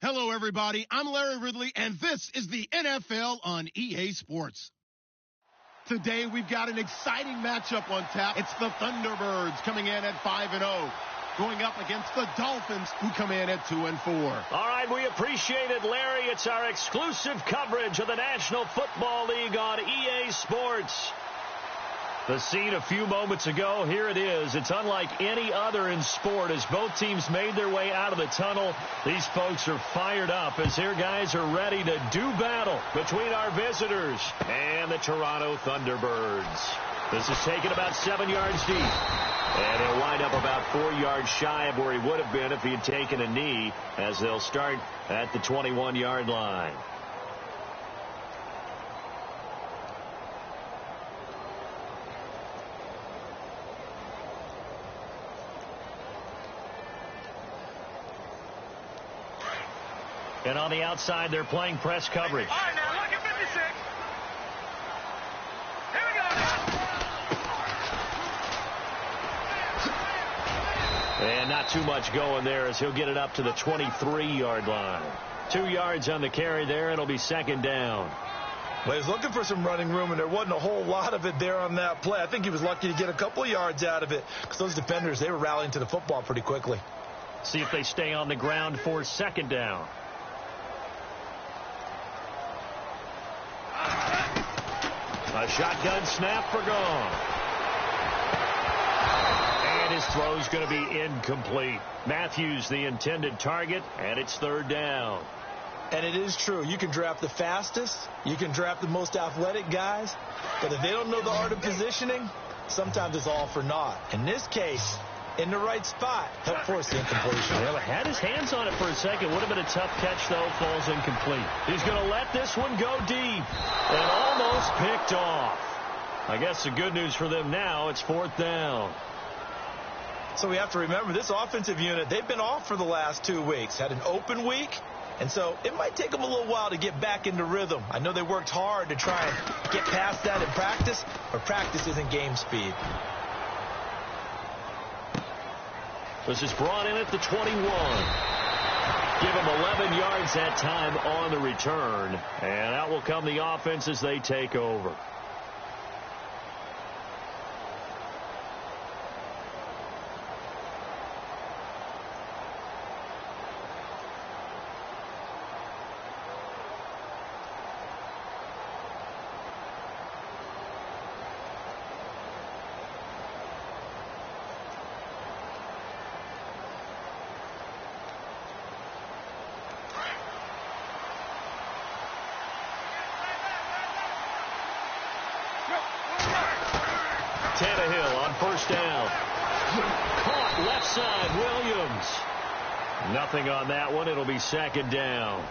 Hello, everybody. I'm Larry Ridley, and this is the NFL on EA Sports. Today, we've got an exciting matchup on tap. It's the Thunderbirds coming in at 5-0, going up against the Dolphins, who come in at 2-4. All right, we appreciate it, Larry. It's our exclusive coverage of the National Football League on EA Sports. The scene a few moments ago, here it is. It's unlike any other in sport as both teams made their way out of the tunnel. These folks are fired up as their guys are ready to do battle between our visitors and the Toronto Thunderbirds. This is taken about 7 yards deep. And he'll wind up about 4 yards shy of where he would have been if he had taken a knee, as they'll start at the 21-yard line. And on the outside, they're playing press coverage. All right, now look at 56. Here we go. And not too much going there as he'll get it up to the 23-yard line. 2 yards on the carry there. It'll be second down. Well, he was looking for some running room, and there wasn't a whole lot of it there on that play. I think he was lucky to get a couple yards out of it because those defenders, they were rallying to the football pretty quickly. See if they stay on the ground for second down. A shotgun snap for gone. And his throw's going to be incomplete. Matthews the intended target, and it's third down. And it is true. You can draft the fastest. You can draft the most athletic guys. But if they don't know the art of positioning, sometimes it's all for naught. In this case, in the right spot, help force the incompletion. Well, had his hands on it for a second. Would have been a tough catch, though. Falls incomplete. He's going to let this one go deep. And almost picked off. I guess the good news for them now, it's fourth down. So we have to remember, this offensive unit, they've been off for the last 2 weeks. Had an open week. And so it might take them a little while to get back into rhythm. I know they worked hard to try and get past that in practice, but practice isn't game speed. This is brought in at the 21. Give him 11 yards that time on the return. And out will come the offense as they take over. Tannehill on first down. Caught left side, Williams. Nothing on that one. It'll be second down.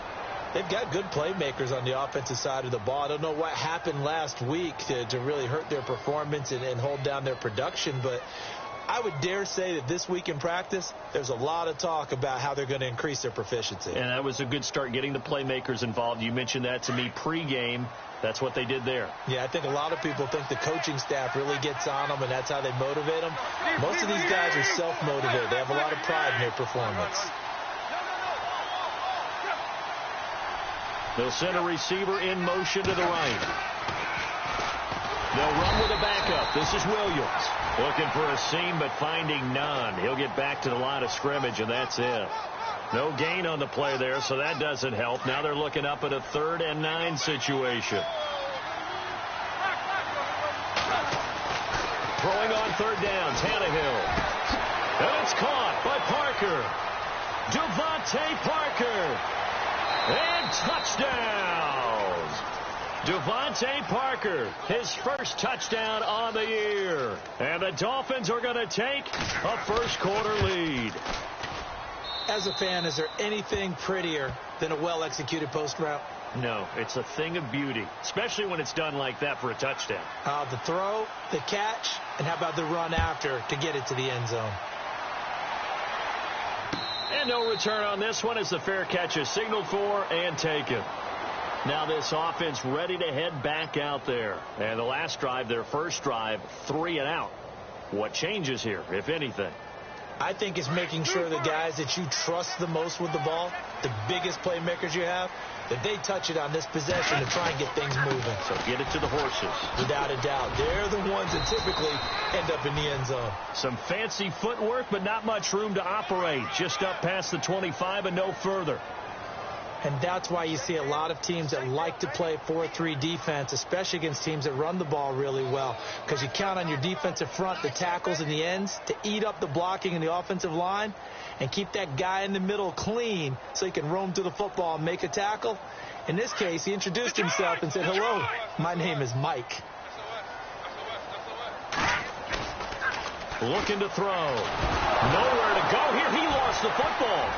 They've got good playmakers on the offensive side of the ball. I don't know what happened last week to really hurt their performance and hold down their production, but I would dare say that this week in practice, there's a lot of talk about how they're going to increase their proficiency. And that was a good start getting the playmakers involved. You mentioned that to me pregame. That's what they did there. Yeah, I think a lot of people think the coaching staff really gets on them, and that's how they motivate them. Most of these guys are self-motivated. They have a lot of pride in their performance. They'll send a receiver in motion to the right. They'll run with a backup. This is Williams. Looking for a seam, but finding none. He'll get back to the line of scrimmage, and that's it. No gain on the play there, so that doesn't help. Now they're looking up at a 3rd and 9 situation. Throwing on third down, Tannehill. And it's caught by Parker. Devontae Parker. And touchdown. Devontae Parker, his first touchdown on the year. And the Dolphins are going to take a first-quarter lead. As a fan, is there anything prettier than a well-executed post route? No, it's a thing of beauty, especially when it's done like that for a touchdown. The throw, the catch, and how about the run after to get it to the end zone? And no return on this one as the fair catch is signaled for and taken. Now this offense ready to head back out there. And the last drive, their first drive, 3 and out. What changes here, if anything? I think it's making sure the guys that you trust the most with the ball, the biggest playmakers you have, that they touch it on this possession to try and get things moving. So get it to the horses. Without a doubt. They're the ones that typically end up in the end zone. Some fancy footwork, but not much room to operate. Just up past the 25 and no further. And that's why you see a lot of teams that like to play 4-3 defense, especially against teams that run the ball really well, because you count on your defensive front, the tackles and the ends, to eat up the blocking in the offensive line and keep that guy in the middle clean so he can roam through the football and make a tackle. In this case, he introduced himself and said, "Hello, my name is Mike." Looking to throw. Nowhere to go here. He lost the football.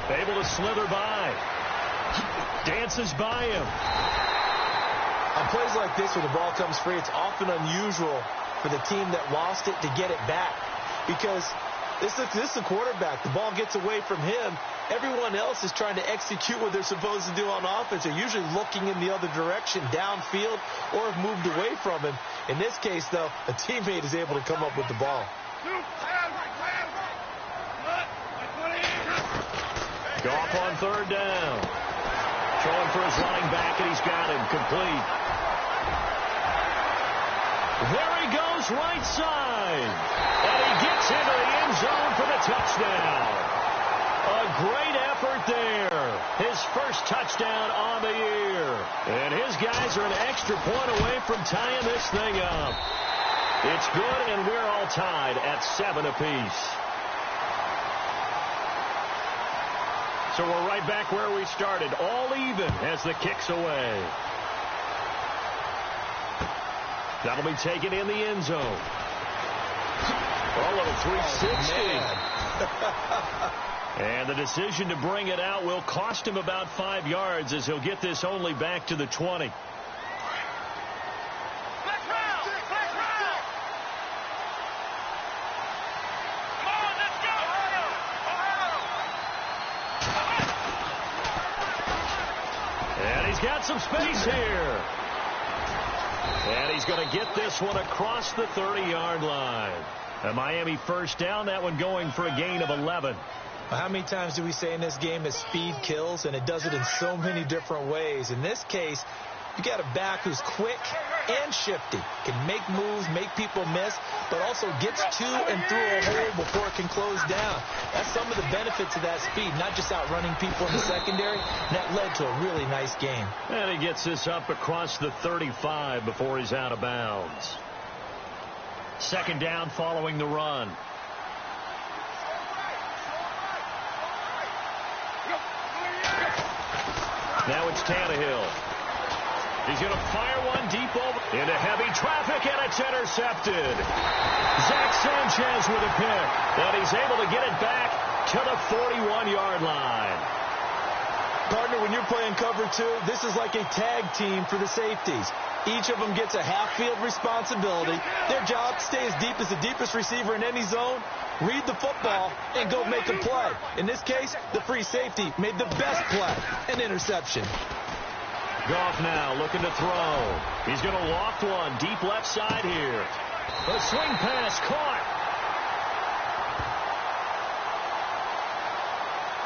Able to slither by. Dances by him. On plays like this where the ball comes free, it's often unusual for the team that lost it to get it back. Because this is a quarterback. The ball gets away from him. Everyone else is trying to execute what they're supposed to do on offense. They're usually looking in the other direction, downfield, or have moved away from him. In this case, though, a teammate is able to come up with the ball. Goff on third down. Throwing for his running back, and he's got him complete. There he goes, right side. And he gets into the end zone for the touchdown. A great effort there. His first touchdown on the year. And his guys are an extra point away from tying this thing up. It's good, and we're all tied at 7 apiece. So we're right back where we started, all even as the kick's away. That'll be taken in the end zone. A little 360. And the decision to bring it out will cost him about 5 yards as he'll get this only back to the 20. Got some space here. And he's going to get this one across the 30-yard line. A Miami first down, that one going for a gain of 11. Well, how many times do we say in this game that speed kills, and it does it in so many different ways? In this case, you got a back who's quick and shifty, can make moves, make people miss, but also gets to and through a hole before it can close down. That's some of the benefits of that speed, not just outrunning people in the secondary. And that led to a really nice game. And he gets this up across the 35 before he's out of bounds. Second down following the run. Now it's Tannehill. He's going to fire one deep over into heavy traffic, and it's intercepted. Zach Sanchez with a pick, and he's able to get it back to the 41-yard line. Partner, when you're playing cover two, this is like a tag team for the safeties. Each of them gets a half-field responsibility. Their job, stay as deep as the deepest receiver in any zone, read the football, and go make a play. In this case, the free safety made the best play, an interception. Goff now looking to throw. He's going to loft one deep left side here. A swing pass caught.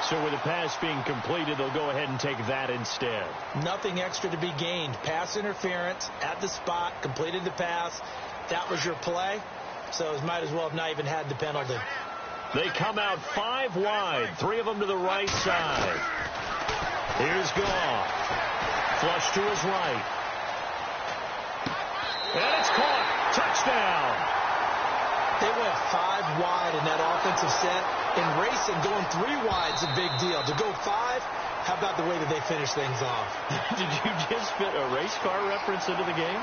So with the pass being completed, they'll go ahead and take that instead. Nothing extra to be gained. Pass interference at the spot, completed the pass. That was your play. So it might as well have not even had the penalty. They come out 5 wide, 3 of them to the right side. Here's Goff. Flush to his right. And it's caught. Touchdown. They went 5 wide in that offensive set. In racing, going 3 wide's a big deal. To go 5, how about the way that they finish things off? Did you just fit a race car reference into the game?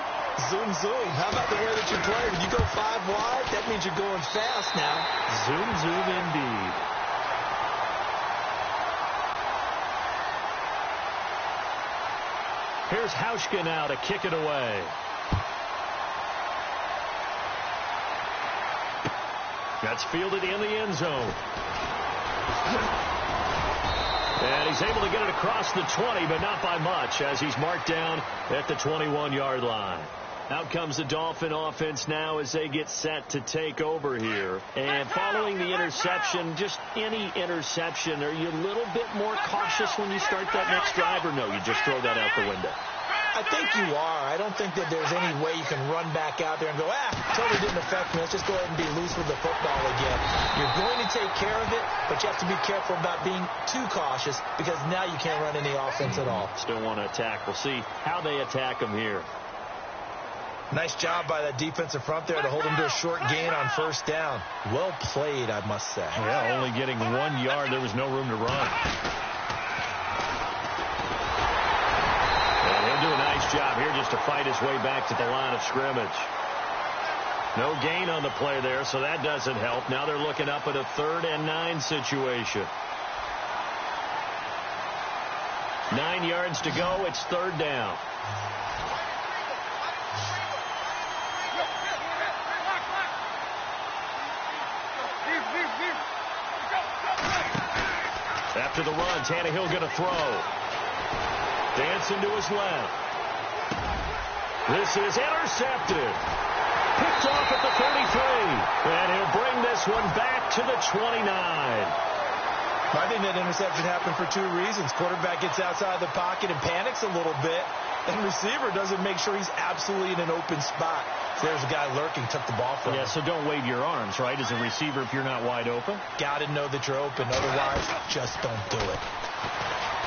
Zoom, zoom. How about the way that you play? When you go 5 wide, that means you're going fast now. Zoom, zoom indeed. Here's Hauschka now to kick it away. That's fielded in the end zone. And he's able to get it across the 20, but not by much, as he's marked down at the 21-yard line. Out comes the Dolphin offense now as they get set to take over here. And following the interception, just any interception, are you a little bit more cautious when you start that next drive, or no, you just throw that out the window? I think you are. I don't think that there's any way you can run back out there and go, totally didn't affect me. Let's just go ahead and be loose with the football again. You're going to take care of it, but you have to be careful about being too cautious because now you can't run any offense at all. Still want to attack. We'll see how they attack them here. Nice job by that defensive front there to hold him to a short gain on first down. Well played, I must say. Yeah, only getting 1 yard. There was no room to run. And he'll do a nice job here just to fight his way back to the line of scrimmage. No gain on the play there, so that doesn't help. Now they're looking up at a 3rd and 9 situation. 9 yards to go. It's 3rd down. After the run, Tannehill going to throw. Dancing to his left. This is intercepted. Picked off at the 33. And he'll bring this one back to the 29. I think that interception happened for 2 reasons. Quarterback gets outside the pocket and panics a little bit. And receiver doesn't make sure he's absolutely in an open spot. So there's a guy lurking, took the ball from him. Yeah, so don't wave your arms, right, as a receiver if you're not wide open. Got to know that you're open. Otherwise, just don't do it.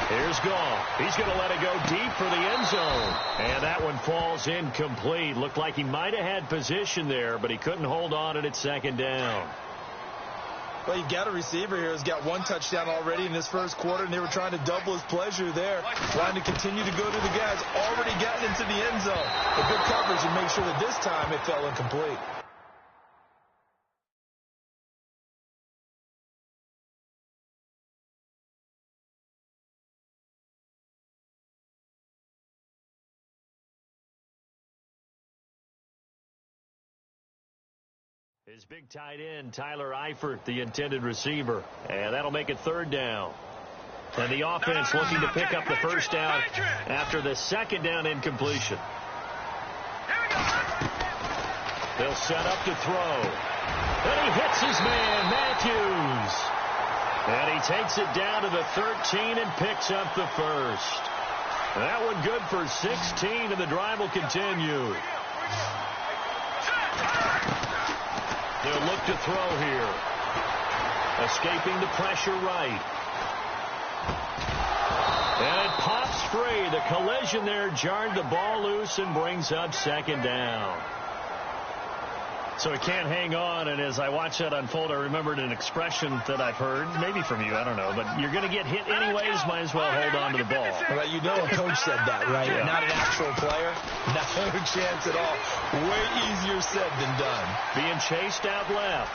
Here's Goff. He's going to let it go deep for the end zone. And that one falls incomplete. Looked like he might have had position there, but he couldn't hold on at 2nd down. Well, you've got a receiver here who's got 1 touchdown already in this first quarter, and they were trying to double his pleasure there, trying to continue to go to the guys already gotten into the end zone. A good coverage and make sure that this time it fell incomplete. His big tight end, Tyler Eifert, the intended receiver. And that'll make it 3rd down. And the offense looking to pick up the first down after the 2nd down incompletion. They'll set up to throw. And he hits his man, Matthews. And he takes it down to the 13 and picks up the first. That one good for 16, and the drive will continue. They'll look to throw here. Escaping the pressure right. And it pops free. The collision there jarred the ball loose and brings up 2nd down. So it can't hang on, and as I watch that unfold, I remembered an expression that I've heard, maybe from you, I don't know, but you're going to get hit anyways, might as well hold on to the ball. Well, you know a coach said that, right? Yeah. Not an actual player. No chance at all. Way easier said than done. Being chased out left.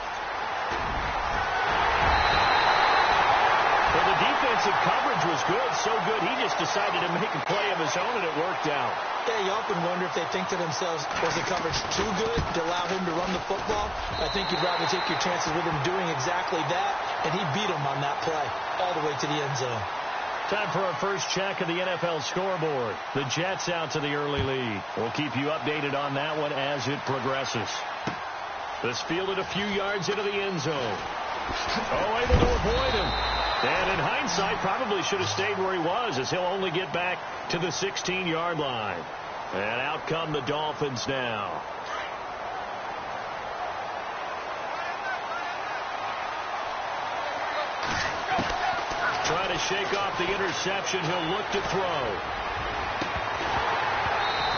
Well, the defensive coverage was good, so good he just decided to make a play of his own, and it worked out. Yeah, you often wonder if they think to themselves, was the coverage too good to allow him to run the football? I think you'd rather take your chances with him doing exactly that, and he beat him on that play all the way to the end zone. Time for our first check of the NFL scoreboard. The Jets out to the early lead. We'll keep you updated on that one as it progresses. This fielded a few yards into the end zone. Oh, able to avoid him. And in hindsight, probably should have stayed where he was, as he'll only get back to the 16-yard line. And out come the Dolphins now. Trying to shake off the interception. He'll look to throw.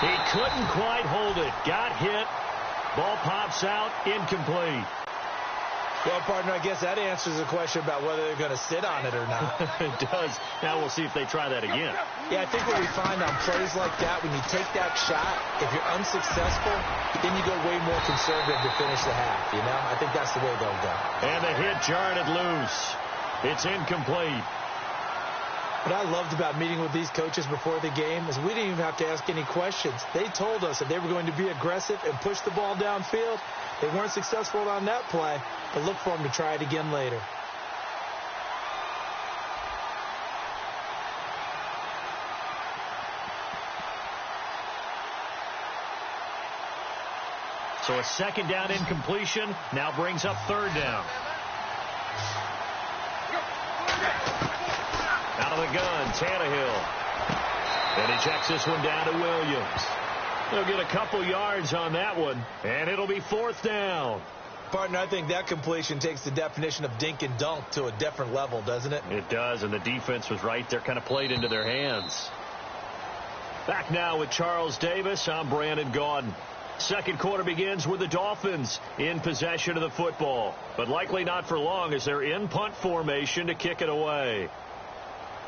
He couldn't quite hold it. Got hit. Ball pops out. Incomplete. Well, partner, I guess that answers the question about whether they're going to sit on it or not. It does. Now we'll see if they try that again. Yeah, I think what we find on plays like that, when you take that shot, if you're unsuccessful, then you go way more conservative to finish the half, you know? I think that's the way they'll go. And the hit jarred it loose. It's incomplete. What I loved about meeting with these coaches before the game is we didn't even have to ask any questions. They told us that they were going to be aggressive and push the ball downfield. They weren't successful on that play, but look for them to try it again later. So a second down incompletion now brings up third down. Out of the gun, Tannehill. And he checks this one down to Williams. He'll get a couple yards on that one, and it'll be fourth down. Partner, I think that completion takes the definition of dink and dunk to a different level, doesn't it? It does, and the defense was right there, kind of played into their hands. Back now with Charles Davis, I'm Brandon Gaudin. Second quarter begins with the Dolphins in possession of the football, but likely not for long as they're in punt formation to kick it away.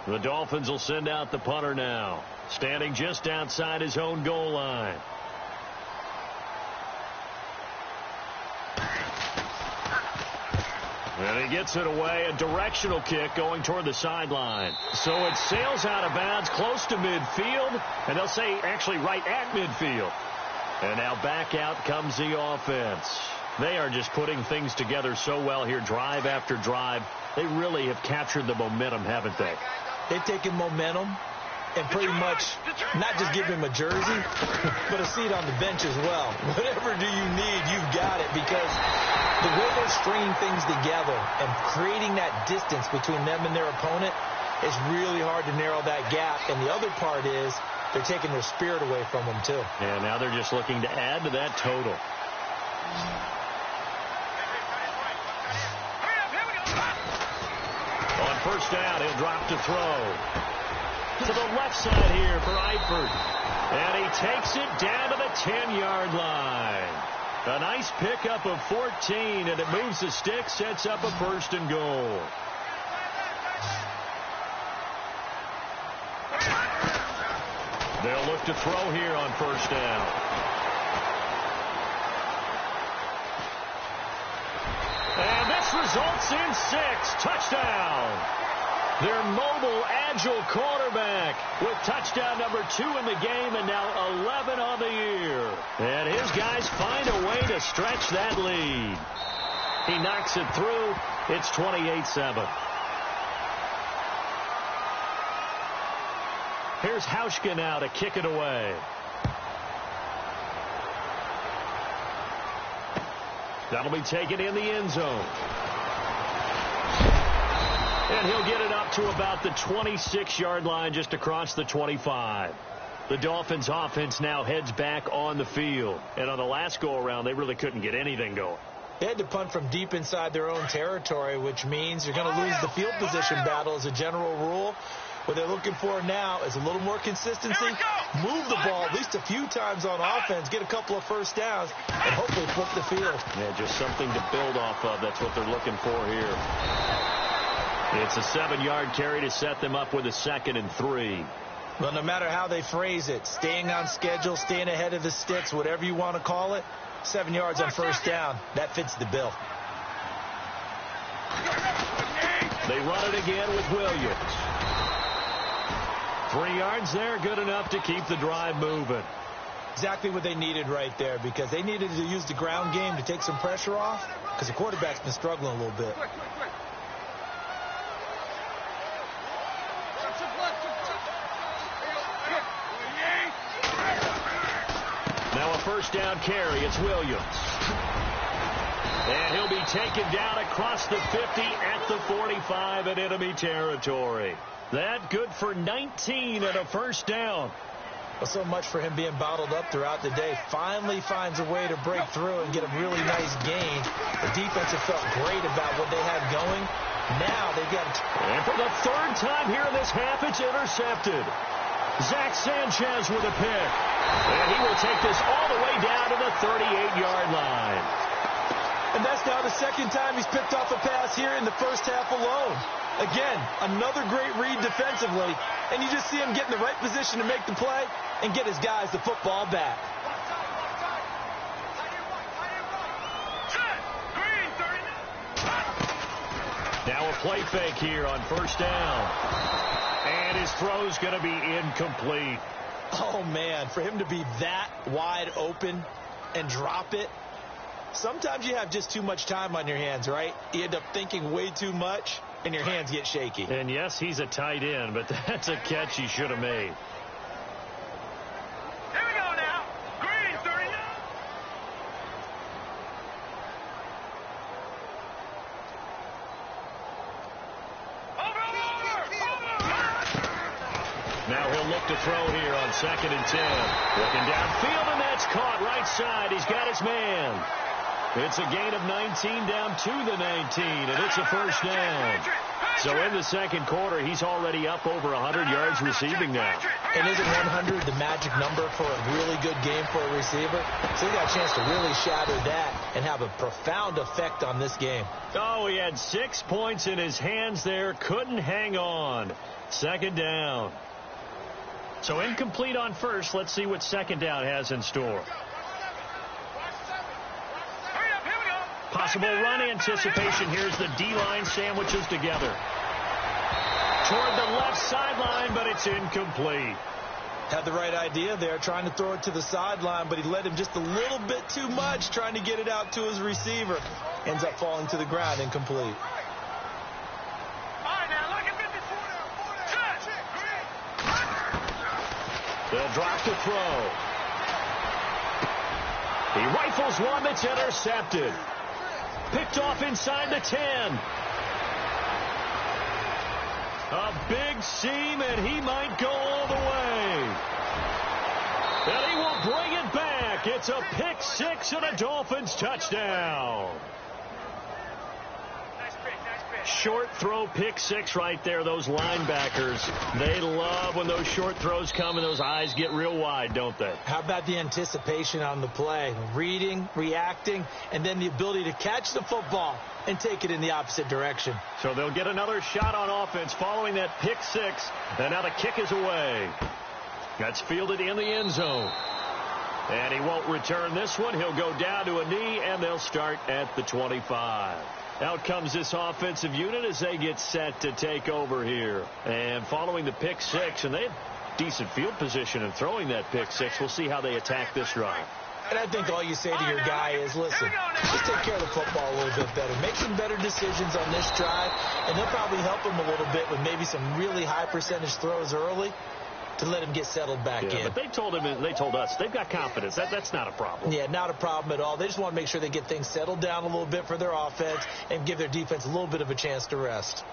The Dolphins will send out the punter now, standing just outside his own goal line. And he gets it away, a directional kick going toward the sideline. So it sails out of bounds close to midfield, and they'll say actually right at midfield. And now back out comes the offense. They are just putting things together so well here, drive after drive. They really have captured the momentum, haven't they? They've taken momentum and pretty much not just give him a jersey, but a seat on the bench as well. Whatever do you need, you've got it, because the way they're stringing things together and creating that distance between them and their opponent is really hard to narrow that gap. And the other part is they're taking their spirit away from them, too. And now they're just looking to add to that total. On first down, he'll drop to throw. To the left side here for Eifert. And he takes it down to the 10-yard line. A nice pickup of 14, and it moves the stick, sets up a first and goal. They'll look to throw here on first down. And this results in 6. Touchdown. Their mobile, agile quarterback with touchdown number 2 in the game and now 11 on the year. And his guys find a way to stretch that lead. He knocks it through. It's 28-7. Here's Hauschka now to kick it away. That'll be taken in the end zone. And he'll get it up to about the 26-yard line, just across the 25. The Dolphins offense now heads back on the field. And on the last go-around, they really couldn't get anything going. They had to punt from deep inside their own territory, which means you're going to lose the field position battle as a general rule. What they're looking for now is a little more consistency, move the ball at least a few times on offense, get a couple of first downs, and hopefully flip the field. Yeah, just something to build off of. That's what they're looking for here. It's a 7-yard carry to set them up with a 2nd and 3. Well, no matter how they phrase it, staying on schedule, staying ahead of the sticks, whatever you want to call it, 7 yards on first down, that fits the bill. They run it again with Williams. 3 yards there, good enough to keep the drive moving. Exactly what they needed right there, because they needed to use the ground game to take some pressure off, because the quarterback's been struggling a little bit. Now a first down carry. It's Williams. And he'll be taken down across the 50 at the 45 in enemy territory. That good for 19 and a first down. Well, so much for him being bottled up throughout the day. Finally finds a way to break through and get a really nice gain. The defense have felt great about what they had going. Now they've got... And for the 3rd time here in this half, it's intercepted. Zach Sanchez with a pick. And he will take this all the way down to the 38-yard line. And that's now the 2nd time he's picked off a pass here in the first half alone. Again, another great read defensively. And you just see him get in the right position to make the play and get his guys the football back. Now a play fake here on first down. And his throw's going to be incomplete. Oh, man, for him to be that wide open and drop it. Sometimes you have just too much time on your hands, right? You end up thinking way too much, and your hands get shaky. And, yes, he's a tight end, but that's a catch he should have made. Here we go now. Green, 39. look to throw here on 2nd and 10. Looking downfield, and that's caught right side. He's got his man. It's a gain of 19 down to the 19, and it's a first down. So in the second quarter, he's already up over 100 yards receiving now. And isn't 100 the magic number for a really good game for a receiver? So he got a chance to really shatter that and have a profound effect on this game. Oh, he had 6 points in his hands there. Couldn't hang on. Second down. So incomplete on first. Let's see what second down has in store. Possible run anticipation. Here's the D-line sandwiches together. Toward the left sideline, but it's incomplete. Had the right idea there, trying to throw it to the sideline, but he led him just a little bit too much, trying to get it out to his receiver. Ends up falling to the ground, incomplete. They'll drop to throw. He rifles one that's intercepted. Picked off inside the 10. A big seam, and he might go all the way. And he will bring it back. It's a pick six and a Dolphins touchdown. Short throw pick six right there. Those linebackers, they love when those short throws come and those eyes get real wide, don't they? How about the anticipation on the play? Reading, reacting, and then the ability to catch the football and take it in the opposite direction. So they'll get another shot on offense following that pick six. And now the kick is away. That's fielded in the end zone. And he won't return this one. He'll go down to a knee, and they'll start at the 25. Out comes this offensive unit as they get set to take over here. And following the pick six, and they have decent field position in throwing that pick six. We'll see how they attack this drive. And I think all you say to your guy is, listen, just take care of the football a little bit better. Make some better decisions on this drive, and they'll probably help him a little bit with maybe some really high percentage throws early to let him get settled back in. But they told us they've got confidence. That's not a problem. Yeah, not a problem at all. They just want to make sure they get things settled down a little bit for their offense and give their defense a little bit of a chance to rest.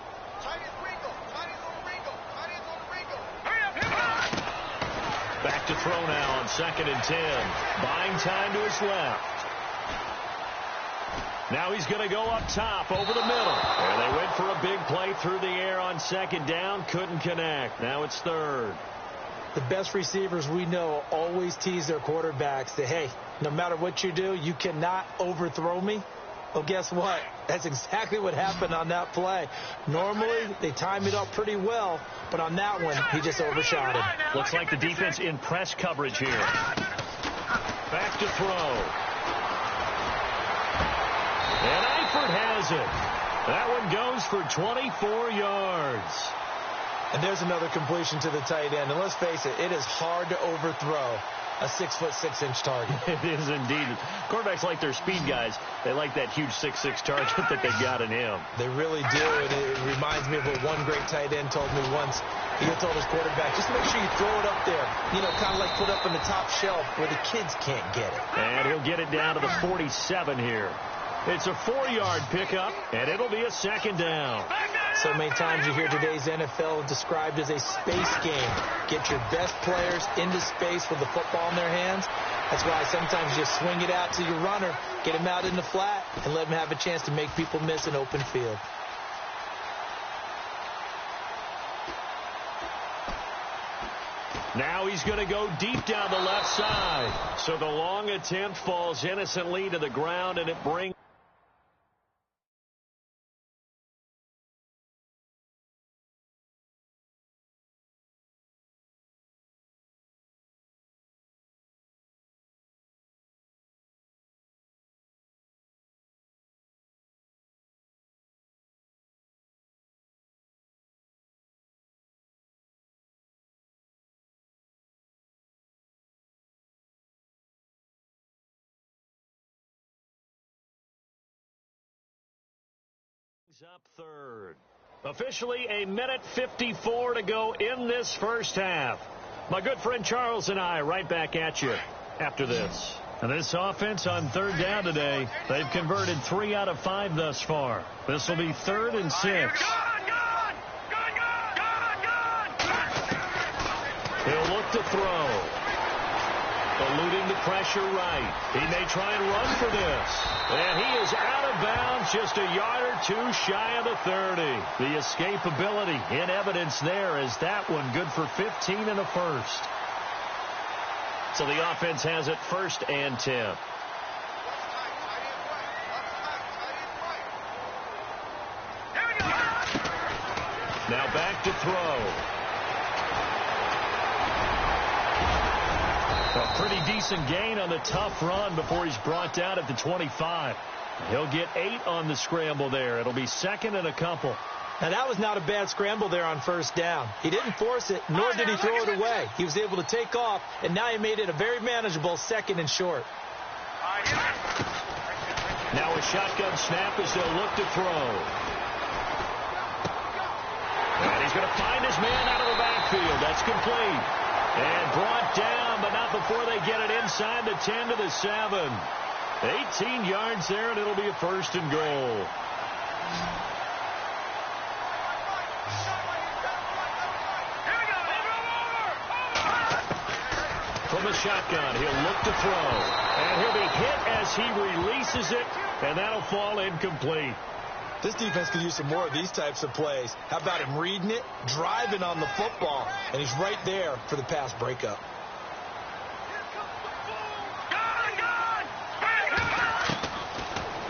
Back to throw now on 2nd and 10. Buying time to his left. Now he's going to go up top over the middle. And they went for a big play through the air on 2nd down. Couldn't connect. Now it's 3rd. The best receivers we know always tease their quarterbacks that, hey, no matter what you do, you cannot overthrow me. Well, guess what? That's exactly what happened on that play. Normally, they time it up pretty well, but on that one, he just overshot him. Looks like the defense in press coverage here. Back to throw. And Eifert has it. That one goes for 24 yards. And there's another completion to the tight end. And let's face it, it is hard to overthrow a 6'6" target. It is indeed. Quarterbacks like their speed guys. They like that huge 6'6" target that they got in him. They really do. And it reminds me of what one great tight end told me once. He told his quarterback, just make sure you throw it up there. You know, kind of like put up on the top shelf where the kids can't get it. And he'll get it down to the 47 here. It's a 4-yard pickup, and it'll be a 2nd down. So many times you hear today's NFL described as a space game. Get your best players into space with the football in their hands. That's why sometimes you just swing it out to your runner, get him out in the flat, and let him have a chance to make people miss an open field. Now he's going to go deep down the left side. So the long attempt falls innocently to the ground, and it brings up 3rd. Officially a minute 54 to go in this first half. My good friend Charles and I right back at you after this. And this offense on 3rd down today, they've converted 3 out of 5 thus far. This will be 3rd and 6. He'll to throw. Eluding the pressure right. He may try and run for this. And he is out of bounds, just a yard or two shy of the 30. The escapability in evidence there as that one good for 15 in the first. So the offense has it 1st and 10. Now back to throw. A pretty decent gain on the tough run before he's brought down at the 25. He'll get 8 on the scramble there. It'll be 2nd and a couple. Now, that was not a bad scramble there on 1st down. He didn't force it, nor did he throw it away. He was able to take off, and now he made it a very manageable 2nd and short. Now a shotgun snap as they'll look to throw. And he's going to find his man out of the backfield. That's complete. And brought down, but not before they get it inside the 10 to the 7. 18 yards there, and it'll be a 1st and goal. From the shotgun, he'll look to throw. And he'll be hit as he releases it, and that'll fall incomplete. This defense could use some more of these types of plays. How about him reading it, driving on the football, and he's right there for the pass breakup.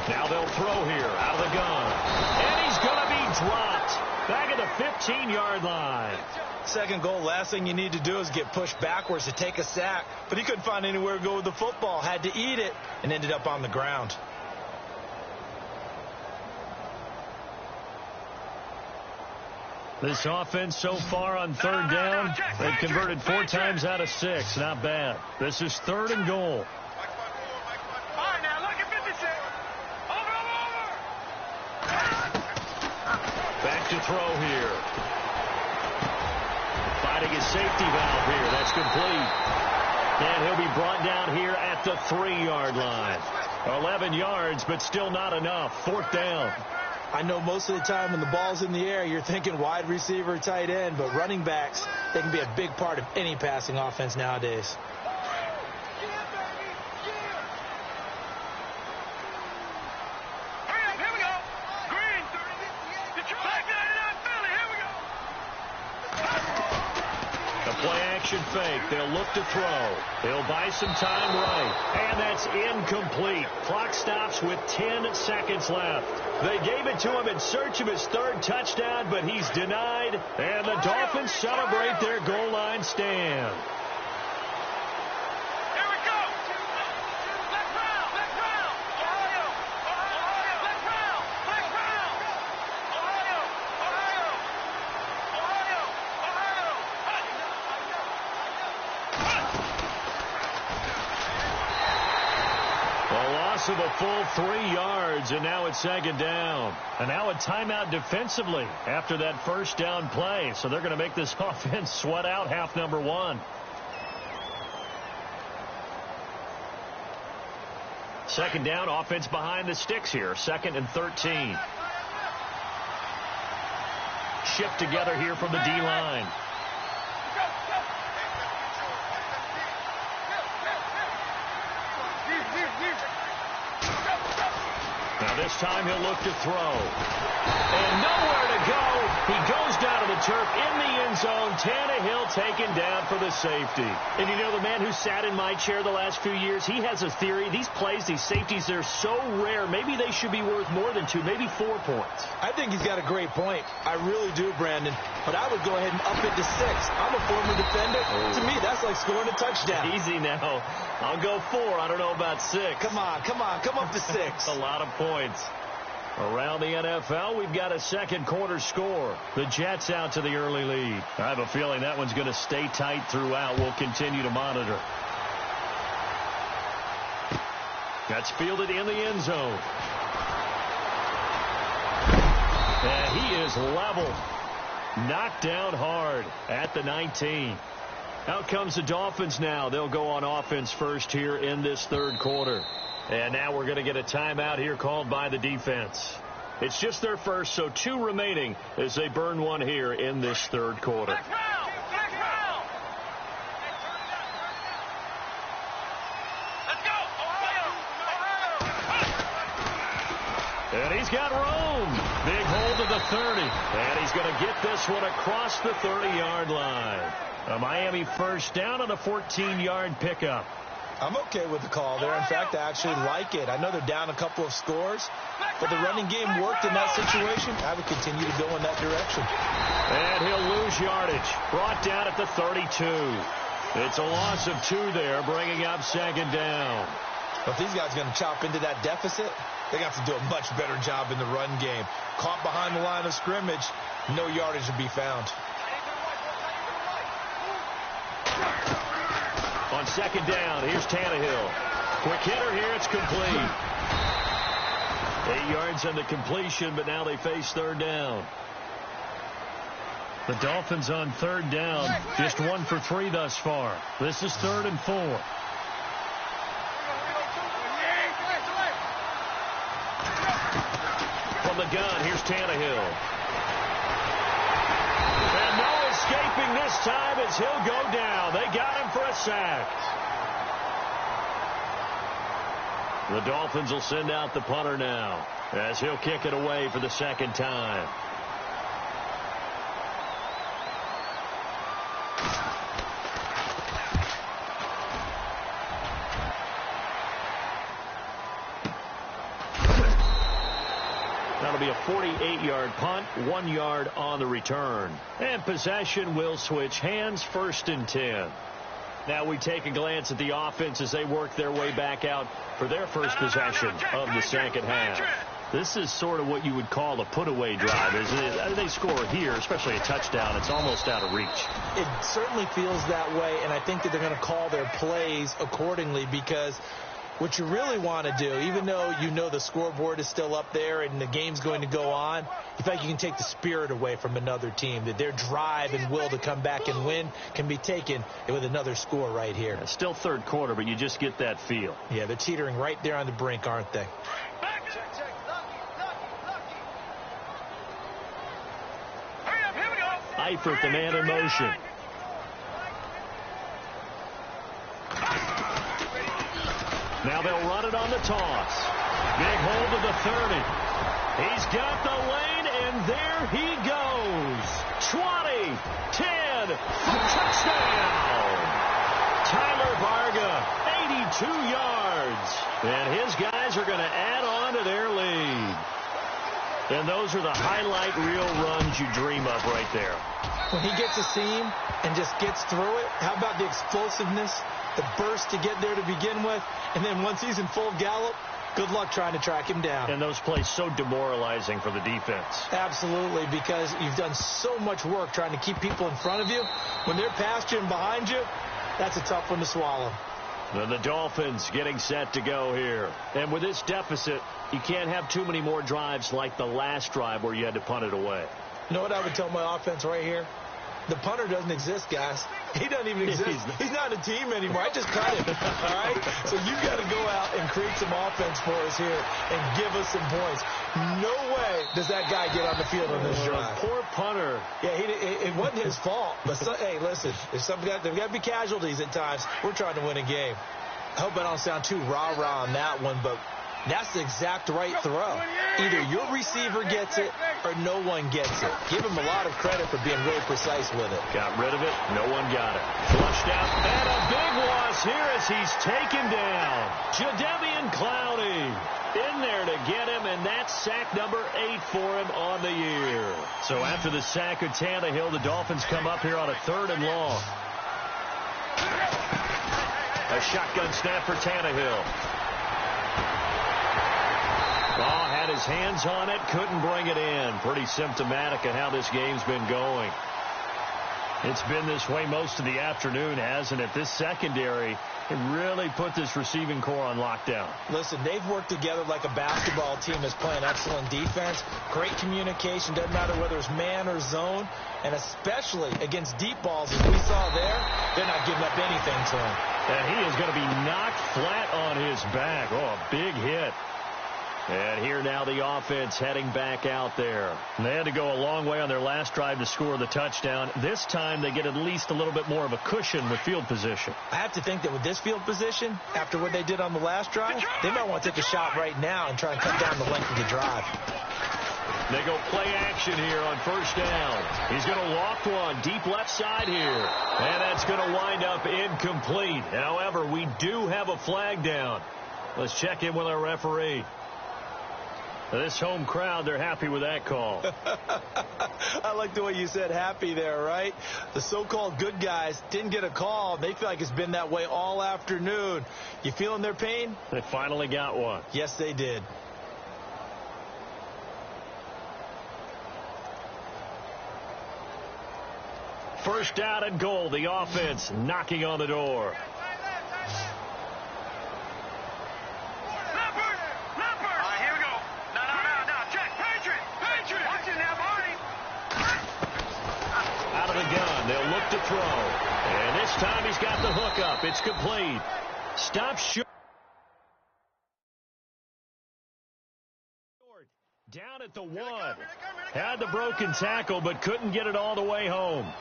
Now they'll throw here out of the gun. And he's going to be dropped back at the 15-yard line. 2nd goal, last thing you need to do is get pushed backwards to take a sack. But he couldn't find anywhere to go with the football, had to eat it, and ended up on the ground. This offense so far on 3rd down, they've converted 4 times out of 6. Not bad. This is 3rd and goal. All right, now look at 56. Over. Back to throw here. Fighting his safety valve here. That's complete. And he'll be brought down here at the 3-yard line. 11 yards, but still not enough. 4th down. I know most of the time when the ball's in the air, you're thinking wide receiver, tight end, but running backs, they can be a big part of any passing offense nowadays. Here we go. Green. Detroit. Philly. Here we go. The play action fake. They'll look to throw. He'll buy some time right. And that's incomplete. Clock stops with 10 seconds left. They gave it to him in search of his 3rd touchdown, but he's denied. And the Dolphins celebrate their goal line stand. Here we go. Left round. Ohio. Left round. Ohio. A loss of a full 3 yards, and now it's 2nd down. And now a timeout defensively after that 1st down play. So they're going to make this offense sweat out half number 1. 2nd down, offense behind the sticks here. 2nd and 13. Shipped together here from the D-line. Now this time he'll look to throw. And nowhere to go. He goes down to the turf in the end zone. Tannehill taken down for the safety. And you know, the man who sat in my chair the last few years, he has a theory. These plays, these safeties, they're so rare. Maybe they should be worth more than 2, maybe 4 points. I think he's got a great point. I really do, Brandon. But I would go ahead and up it to 6. I'm a former defender. To me, that's like scoring a touchdown. Easy now. I'll go 4. I don't know about 6. Come on. Come up to 6. A lot of points. Around the NFL, we've got a 2nd quarter score. The Jets out to the early lead. I have a feeling that one's going to stay tight throughout. We'll continue to monitor. That's fielded in the end zone. And he is level. Knocked down hard at the 19. Out comes the Dolphins now. They'll go on offense first here in this 3rd quarter. And now we're going to get a timeout here called by the defense. It's just their first, so 2 remaining as they burn one here in this 3rd quarter. And he's got room. Big hold to the 30. And he's going to get this one across the 30-yard line. A Miami first down on a 14-yard pickup. I'm okay with the call there. In fact, I actually like it. I know they're down a couple of scores, but the running game worked in that situation. I would continue to go in that direction. And he'll lose yardage. Brought down at the 32. It's a loss of 2 there, bringing up second down. Well, if these guys are going to chop into that deficit, they got to do a much better job in the run game. Caught behind the line of scrimmage, no yardage to be found. On second down, here's Tannehill. Quick hitter here, it's complete. 8 yards on the completion, but now they face third down. The Dolphins on third down, just 1 for 3 thus far. This is 3rd and 4. From the gun, here's Tannehill. And no escaping this time as he'll go down. They got him for a sack. The Dolphins will send out the punter now as he'll kick it away for the second time. That'll be a 48-yard punt, 1 yard on the return. And possession will switch hands, 1st and 10. Now we take a glance at the offense as they work their way back out for their first possession of the second half. This is sort of what you would call a put-away drive, isn't it? They score here, especially a touchdown. It's almost out of reach. It certainly feels that way, and I think that they're going to call their plays accordingly because what you really want to do, even though you know the scoreboard is still up there and the game's going to go on, in fact, you can take the spirit away from another team, that their drive and will to come back and win can be taken with another score right here. Yeah, still third quarter, but you just get that feel. Yeah, they're teetering right there on the brink, aren't they? Eifert, the man in motion. Now they'll run it on the toss. Big hold of the 30. He's got the lane, and there he goes. 20, 10, touchdown. Tyler Varga, 82 yards. And his guys are going to add on to their lead. And those are the highlight reel runs you dream of right there. When he gets a seam and just gets through it, how about the explosiveness, the burst to get there to begin with, and then once he's in full gallop, good luck trying to track him down. And those plays so demoralizing for the defense. Absolutely, because you've done so much work trying to keep people in front of you. When they're past you and behind you, that's a tough one to swallow. And the Dolphins getting set to go here. And with this deficit, you can't have too many more drives like the last drive where you had to punt it away. You know what I would tell my offense right here? The punter doesn't exist, guys. He doesn't even exist. He's not a team anymore. I just cut him. All right? So you got to go out and create some offense for us here and give us some points. No way does that guy get on the field on this drive. Poor punter. Yeah, it wasn't his fault. But hey, listen, there's got to be casualties at times. We're trying to win a game. I hope I don't sound too rah-rah on that one, but that's the exact right throw. Either your receiver gets it or no one gets it. Give him a lot of credit for being really precise with it. Got rid of it. No one got it. Flushed out. And a big loss here as he's taken down. Jadeveon Clowney in there to get him, and that's sack number 8 for him on the year. So after the sack of Tannehill, the Dolphins come up here on a 3rd and long. A shotgun snap for Tannehill. Oh, had his hands on it, couldn't bring it in. Pretty symptomatic of how this game's been going. It's been this way most of the afternoon, hasn't it? This secondary, it really put this receiving core on lockdown. Listen, they've worked together like a basketball team that's playing excellent defense. Great communication, doesn't matter whether it's man or zone. And especially against deep balls, as we saw there, they're not giving up anything to him. And he is going to be knocked flat on his back. Oh, a big hit. And here now the offense heading back out there. And they had to go a long way on their last drive to score the touchdown. This time they get at least a little bit more of a cushion with field position. I have to think that with this field position, after what they did on the last drive, they might want to take a shot right now and try and cut down the length of the drive. They go play action here on first down. He's going to loft one deep left side here. And that's going to wind up incomplete. However, we do have a flag down. Let's check in with our referee. This home crowd, they're happy with that call. I like the way you said happy there, right? The so-called good guys didn't get a call. They feel like it's been that way all afternoon. You feeling their pain? They finally got one. Yes, they did. First down and goal. The offense knocking on the door. Out of the gun. They'll look to throw. And this time he's got the hook up. It's complete. Stop short. Down at the 1. Had the broken tackle, but couldn't get it all the way home.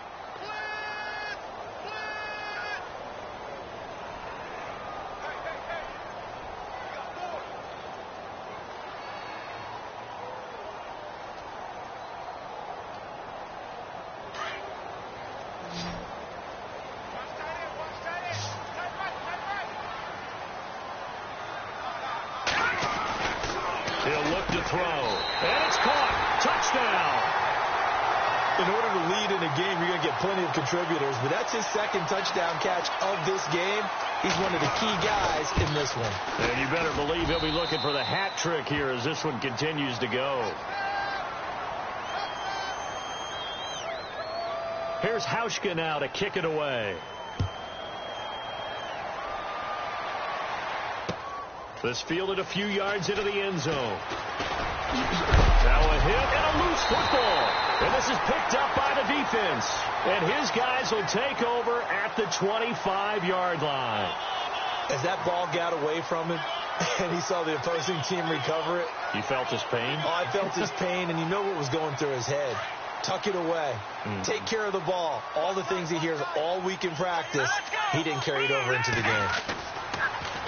He'll look to throw. And it's caught. Touchdown. In order to lead in a game, you're going to get plenty of contributors, but that's his second touchdown catch of this game. He's one of the key guys in this one. And you better believe he'll be looking for the hat trick here as this one continues to go. Here's Hauschka now to kick it away. This fielded a few yards into the end zone. Now a hit and a loose football. And this is picked up by the defense. And his guys will take over at the 25-yard line. As that ball got away from him and he saw the opposing team recover it. You felt his pain? Oh, I felt his pain, and you know what was going through his head. Tuck it away. Take care of the ball. All the things he hears all week in practice, he didn't carry it over into the game.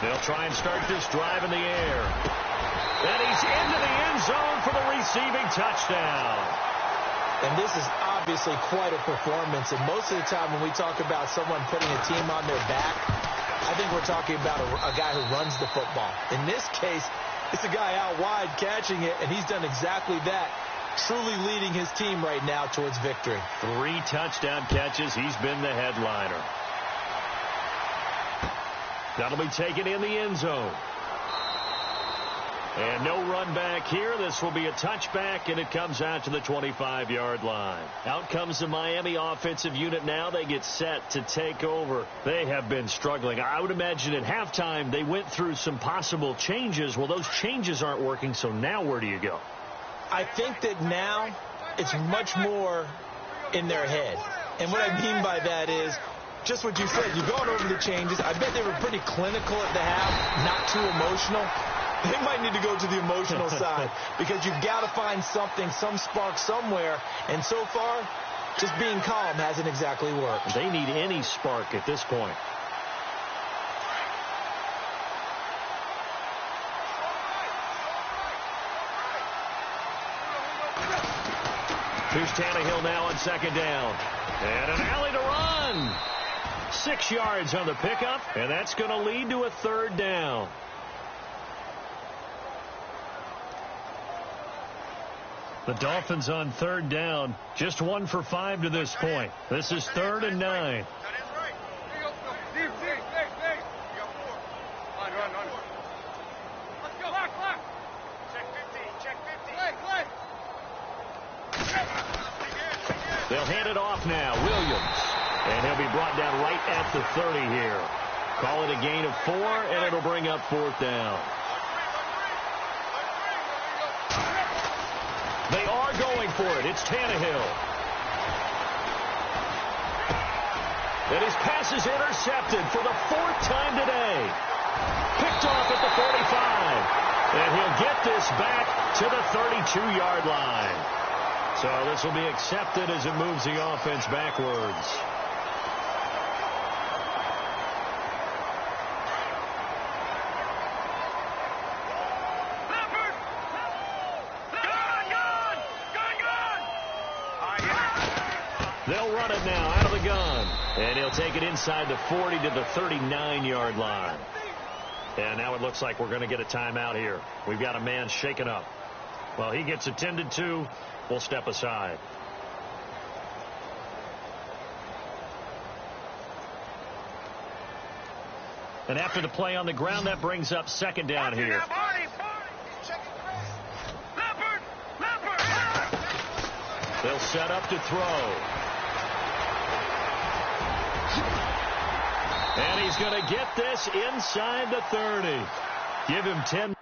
They'll try and start this drive in the air. And he's into the end zone for the receiving touchdown. And this is obviously quite a performance. And most of the time when we talk about someone putting a team on their back, I think we're talking about a guy who runs the football. In this case, it's a guy out wide catching it, and he's done exactly that. Truly leading his team right now towards victory. 3 touchdown catches. He's been the headliner. That'll be taken in the end zone. And no run back here. This will be a touchback, and it comes out to the 25-yard line. Out comes the Miami offensive unit now. They get set to take over. They have been struggling. I would imagine at halftime they went through some possible changes. Well, those changes aren't working, so now where do you go? I think that now it's much more in their head. And what I mean by that is just what you said. You've gone over the changes. I bet they were pretty clinical at the half, not too emotional. They might need to go to the emotional side because you've got to find something, some spark somewhere. And so far, just being calm hasn't exactly worked. They need any spark at this point. Here's Tannehill now on second down. And an alley to run. 6 yards on the pickup, and that's going to lead to a third down. The Dolphins on third down, just 1 for 5 to this point. This is 3rd and 9. They'll hand it off now. Williams. And he'll be brought down right at the 30 here. Call it a gain of 4, and it'll bring up 4th down. They are going for it. It's Tannehill. And his pass is intercepted for the 4th time today. Picked off at the 45. And he'll get get this back to the 32-yard line. So this will be accepted as it moves the offense backwards. They'll run it now out of the gun. And he'll take it inside the 40 to the 39-yard line. And now it looks like we're going to get a timeout here. We've got a man shaken up. Well, he gets attended to. We'll step aside. And after the play on the ground, that brings up second down here. They'll set up to throw. And he's going to get this inside the 30. Give him 10.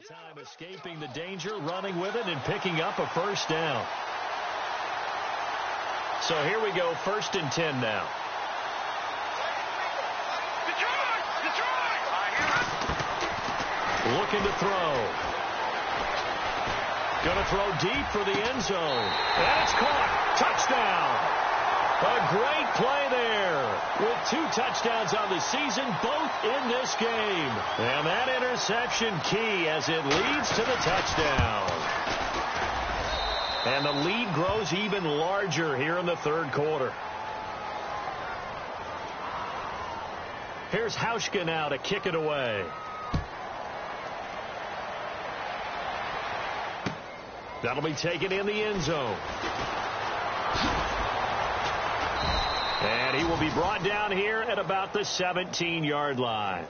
Time escaping the danger, running with it, and picking up a first down. So here we go, 1st and 10 now. Looking to throw. Going to throw deep for the end zone. And it's caught. Touchdown. A great play there with 2 touchdowns on the season, both in this game. And that interception key as it leads to the touchdown. And the lead grows even larger here in the 3rd quarter. Here's Hauschka now to kick it away. That'll be taken in the end zone. And he will be brought down here at about the 17-yard line.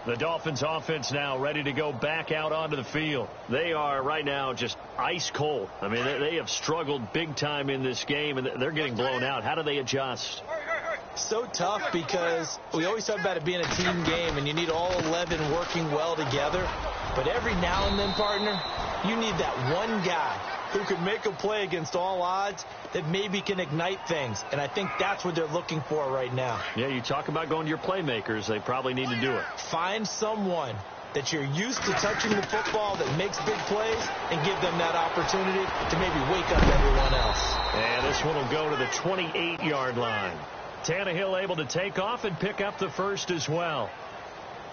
The Dolphins offense now ready to go back out onto the field. They are right now just ice cold. I mean, they have struggled big time in this game, and they're getting blown out. How do they adjust? So tough because we always talk about it being a team game, and you need all 11 working well together. But every now and then, partner, you need that one guy who can make a play against all odds that maybe can ignite things. And I think that's what they're looking for right now. Yeah, you talk about going to your playmakers. They probably need to do it. Find someone that you're used to touching the football that makes big plays and give them that opportunity to maybe wake up everyone else. And this one will go to the 28-yard line. Tannehill able to take off and pick up the first as well.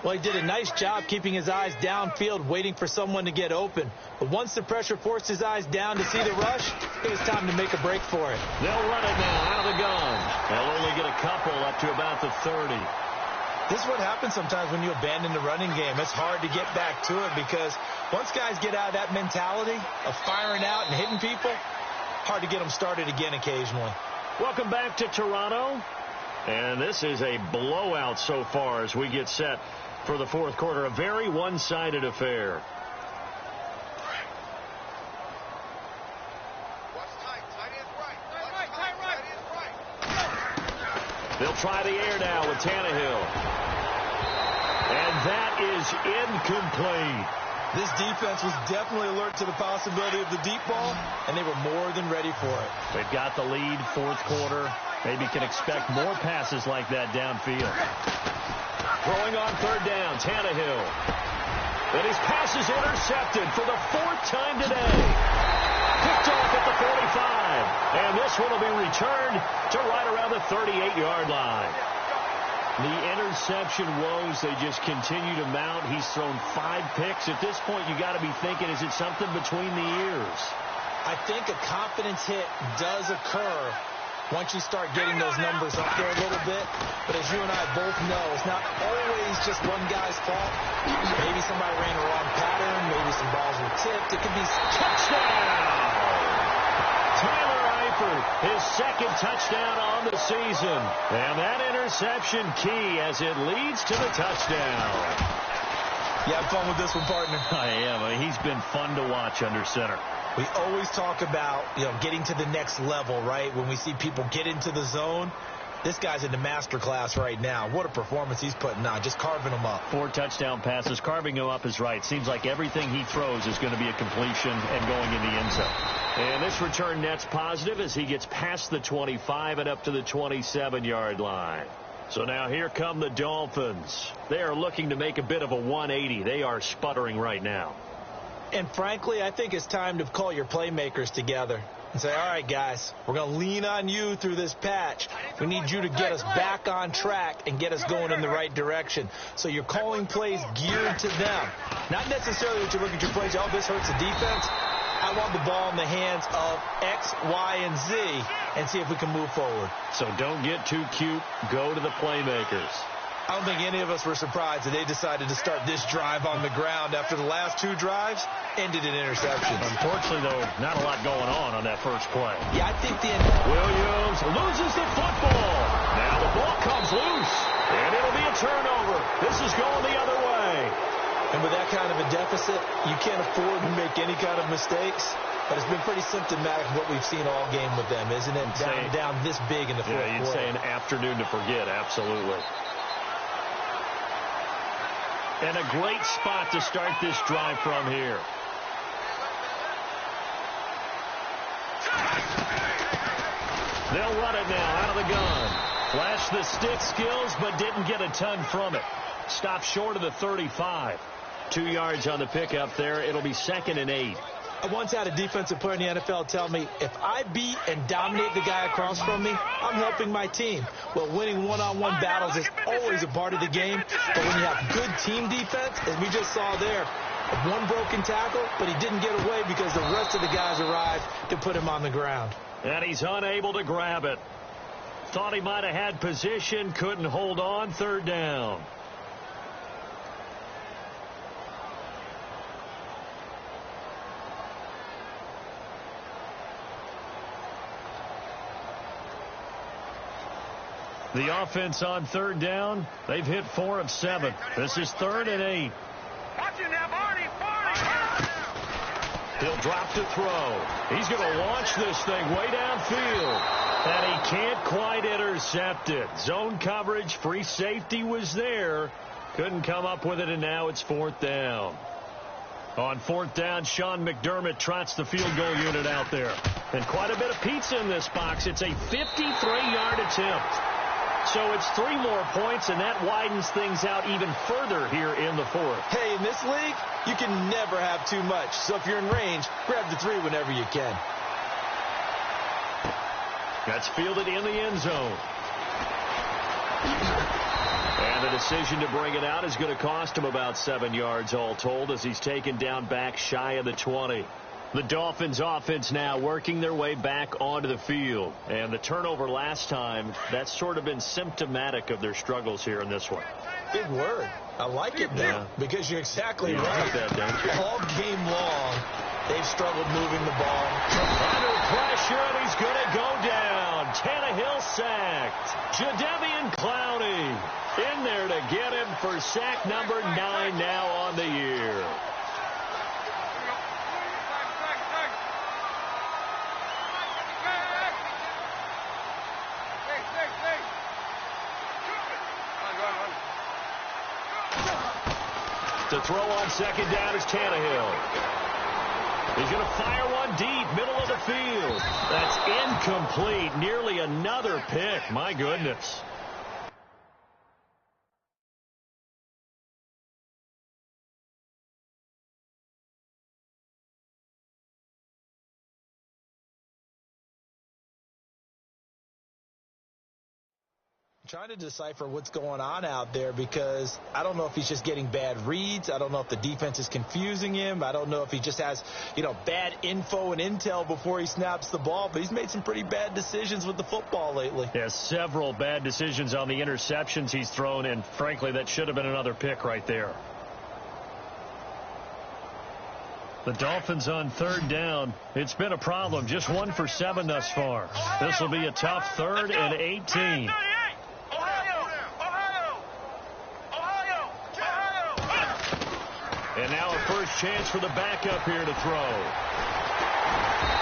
Well, he did a nice job keeping his eyes downfield, waiting for someone to get open. But once the pressure forced his eyes down to see the rush, it was time to make a break for it. They'll run it now out of the gun. They'll only get a couple up to about the 30. This is what happens sometimes when you abandon the running game. It's hard to get back to it because once guys get out of that mentality of firing out and hitting people, hard to get them started again occasionally. Welcome back to Toronto. And this is a blowout so far as we get set for the 4th quarter. A very one-sided affair. They'll try the air now with Tannehill. And that is incomplete. This defense was definitely alert to the possibility of the deep ball, and they were more than ready for it. They've got the lead, 4th quarter. Maybe can expect more passes like that downfield. Throwing on 3rd down, Tannehill. And his pass is intercepted for the 4th time today. Picked off at the 45. And this one will be returned to right around the 38-yard line. The interception woes, they just continue to mount. He's thrown 5 picks. At this point, you got to be thinking, is it something between the ears? I think a confidence hit does occur once you start getting those numbers up there a little bit. But as you and I both know, it's not always just one guy's fault. Maybe somebody ran the wrong pattern. Maybe some balls were tipped. It could be touchdown. Tyler Eifert, his 2nd touchdown on the season. And that interception key as it leads to the touchdown. You have fun with this one, partner? I am. I mean, he's been fun to watch under center. We always talk about, getting to the next level, right? When we see people get into the zone, This guy's in the master class right now. What a performance he's putting on, just carving them up. 4 touchdown passes. Carving him up is right. Seems like everything he throws is going to be a completion and going in the end zone. And this return net's positive as he gets past the 25 and up to the 27-yard line. So now here come the Dolphins. They are looking to make a bit of a 180. They are sputtering right now. And frankly, I think it's time to call your playmakers together and say, all right, guys, we're going to lean on you through this patch. We need you to get us back on track and get us going in the right direction. So you're calling plays geared to them. Not necessarily that you look at your plays, oh, this hurts the defense. I want the ball in the hands of X, Y, and Z and see if we can move forward. So don't get too cute. Go to the playmakers. I don't think any of us were surprised that they decided to start this drive on the ground after the last 2 drives ended in interceptions. Unfortunately, though, not a lot going on that first play. Yeah, I think Williams loses the football. Now the ball comes loose, and it'll be a turnover. This is going the other way. And with that kind of a deficit, you can't afford to make any kind of mistakes. But it's been pretty symptomatic of what we've seen all game with them, isn't it? Down this big in the fourth quarter. Yeah, you'd say an afternoon to forget, absolutely. And a great spot to start this drive from here. They'll run it now out of the gun. Flashed the stick skills, but didn't get a ton from it. Stopped short of the 35. 2 yards on the pickup there. It'll be 2nd and 8. I once had a defensive player in the NFL tell me, if I beat and dominate the guy across from me, I'm helping my team. Well, winning one-on-one battles is always a part of the game, but when you have good team defense, as we just saw there, one broken tackle, but he didn't get away because the rest of the guys arrived to put him on the ground. And he's unable to grab it. Thought he might have had position, couldn't hold on, 3rd down. The offense on 3rd down, they've hit 4 of 7. This is 3rd and 8. Watch it now, Barney. He'll drop to throw. He's going to launch this thing way downfield. And he can't quite intercept it. Zone coverage, free safety was there. Couldn't come up with it, and now it's 4th down. On 4th down, Sean McDermott trots the field goal unit out there. And quite a bit of pizza in this box. It's a 53-yard attempt. So it's 3 more points, and that widens things out even further here in the 4th. Hey, in this league, you can never have too much. So if you're in range, grab the 3 whenever you can. That's fielded in the end zone. And the decision to bring it out is going to cost him about 7 yards all told as he's taken down back shy of the 20. The Dolphins offense now working their way back onto the field. And the turnover last time, that's sort of been symptomatic of their struggles here in this one. Big word. I like it now because you're exactly right. Like that, don't you? All game long, they've struggled moving the ball. Under pressure, and he's going to go down. Tannehill sacked. Jadeveon Clowney in there to get him for sack number 9 now on the year. To throw on 2nd down is Tannehill. He's going to fire one deep, middle of the field. That's incomplete. Nearly another pick. My goodness. Trying to decipher what's going on out there because I don't know if he's just getting bad reads. I don't know if the defense is confusing him. I don't know if he just has, bad info and intel before he snaps the ball. But he's made some pretty bad decisions with the football lately. Yeah, several bad decisions on the interceptions he's thrown, and frankly, that should have been another pick right there. The Dolphins on 3rd down. It's been a problem. Just 1 for 7 thus far. This will be a tough 3rd and 18. And now a first chance for the backup here to throw.